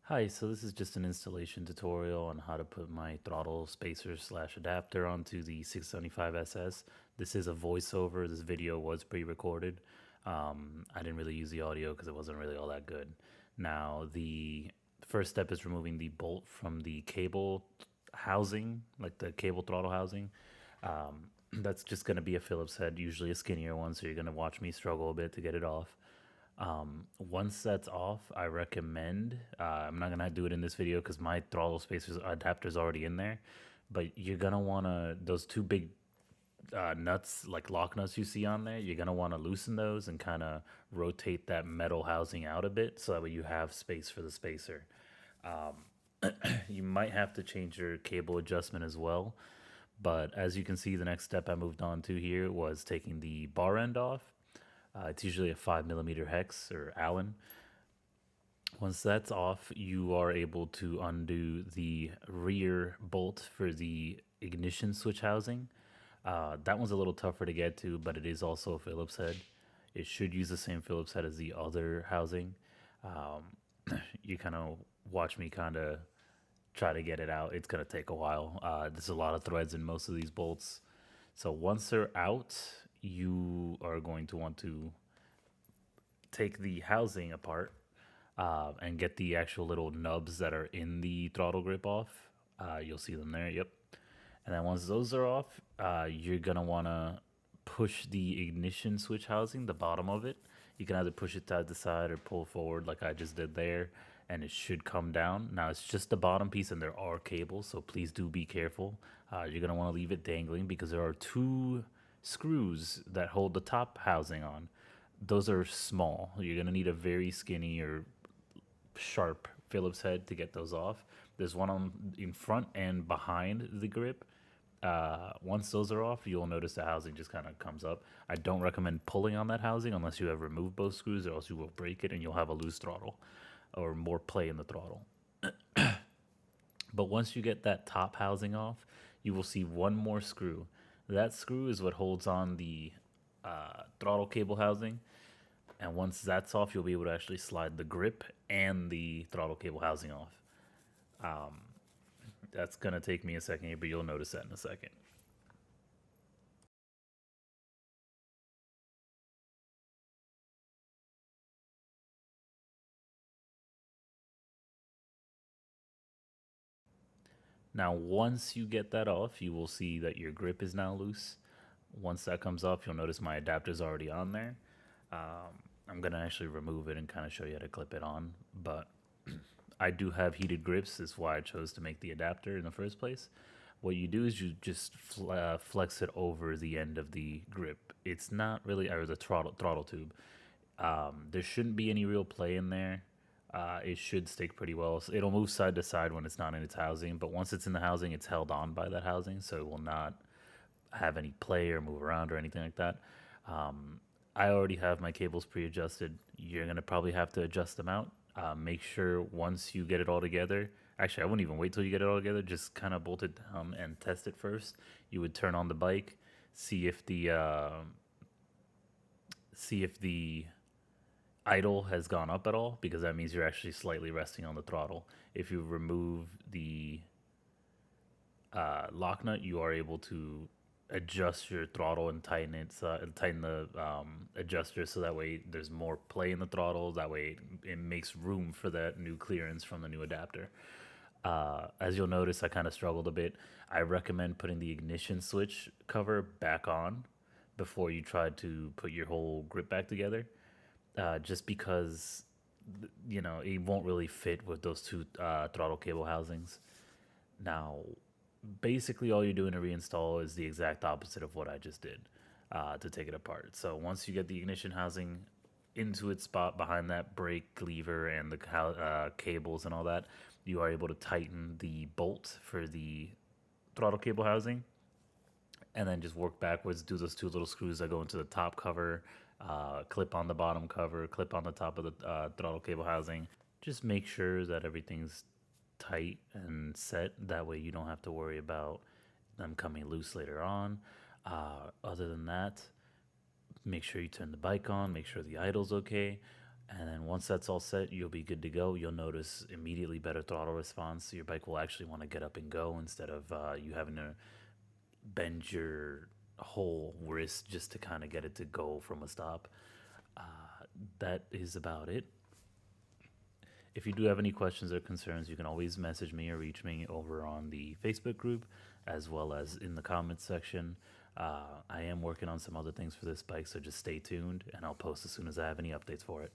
Hi, so this is just an installation tutorial on how to put my throttle spacer slash adapter onto the 675SS. This is a voiceover. This video was pre-recorded. I didn't really use the audio because it wasn't really all that good. Now, the first step is removing the bolt from the cable housing, like the cable throttle housing. That's just going to be a Phillips head, usually a skinnier one, so you're going to watch me struggle a bit to get it off. Once that's off, I recommend, I'm not gonna do it in this video because my throttle spacer adapter is already in there, but you're gonna wanna, those two big nuts, like lock nuts you see on there, you're gonna wanna loosen those and kind of rotate that metal housing out a bit so that way you have space for the spacer. You might have to change your cable adjustment as well, but as you can see, the next step I moved on to here was taking the bar end off. It's usually a 5 millimeter hex or Allen. Once that's off, you are able to undo the rear bolt for the ignition switch housing. That one's a little tougher to get to, but it is also a Phillips head. It should use the same Phillips head as the other housing. You kind of watch me kind of try to get it out. It's going to take a while. There's a lot of threads in most of these bolts. So once they're out, you are going to want to take the housing apart and get the actual little nubs that are in the throttle grip off. You'll see them there. Yep. And then once those are off, you're gonna wanna push the ignition switch housing, the bottom of it. You can either push it side to side or pull forward like I just did there, and it should come down. Now it's just the bottom piece, and there are cables, so please do be careful. You're gonna want to leave it dangling because there are two screws that hold the top housing on. Those are small. You're gonna need a very skinny or sharp Phillips head to get those off. There's one on in front and behind the grip. Once those are off, you'll notice the housing just kind of comes up. I don't recommend pulling on that housing unless you have removed both screws, or else you will break it and you'll have a loose throttle or more play in the throttle. But once you get that top housing off, you will see one more screw. That screw is what holds on the throttle cable housing. And once that's off, you'll be able to actually slide the grip and the throttle cable housing off. That's going to take me a second here, but you'll notice that in a second. Now, once you get that off, you will see that your grip is now loose. Once that comes off, you'll notice my adapter is already on there. I'm going to actually remove it and kind of show you how to clip it on, but I do have heated grips. That's why I chose to make the adapter in the first place. What you do is you just flex it over the end of the grip. It's not really, or the throttle tube. There shouldn't be any real play in there. It should stick pretty well. So it'll move side to side when it's not in its housing, but once it's in the housing, it's held on by that housing, so it will not have any play or move around or anything like that. I already have my cables pre-adjusted. You're gonna probably have to adjust them out. Make sure once you get it all together. Actually, I wouldn't even wait till you get it all together. Just kind of bolt it down and test it first. You would turn on the bike, see if the idle has gone up at all, because that means you're actually slightly resting on the throttle. If you remove the lock nut, you are able to adjust your throttle and tighten it, tighten the adjuster, so that way there's more play in the throttle. That way it makes room for that new clearance from the new adapter. As you'll notice, I kind of struggled a bit. I recommend putting the ignition switch cover back on before you try to put your whole grip back together, just because it won't really fit with those two throttle cable housings. Now, basically, all you're doing to reinstall is the exact opposite of what I just did to take it apart. So once you get the ignition housing into its spot behind that brake lever and the cables and all that, you are able to tighten the bolt for the throttle cable housing, and then just work backwards, do those two little screws that go into the top cover, clip on the bottom cover, clip on the top of the throttle cable housing. Just make sure that everything's tight and set. That way you don't have to worry about them coming loose later on. Other than that, make sure you turn the bike on, make sure the idle's okay. And then once that's all set, you'll be good to go. You'll notice immediately better throttle response. Your bike will actually want to get up and go instead of you having to bend your whole wrist just to kind of get it to go from a stop. That is about it. If you do have any questions or concerns, you can always message me or reach me over on the Facebook group as well as in the comments section. I am working on some other things for this bike, so just stay tuned and I'll post as soon as I have any updates for it.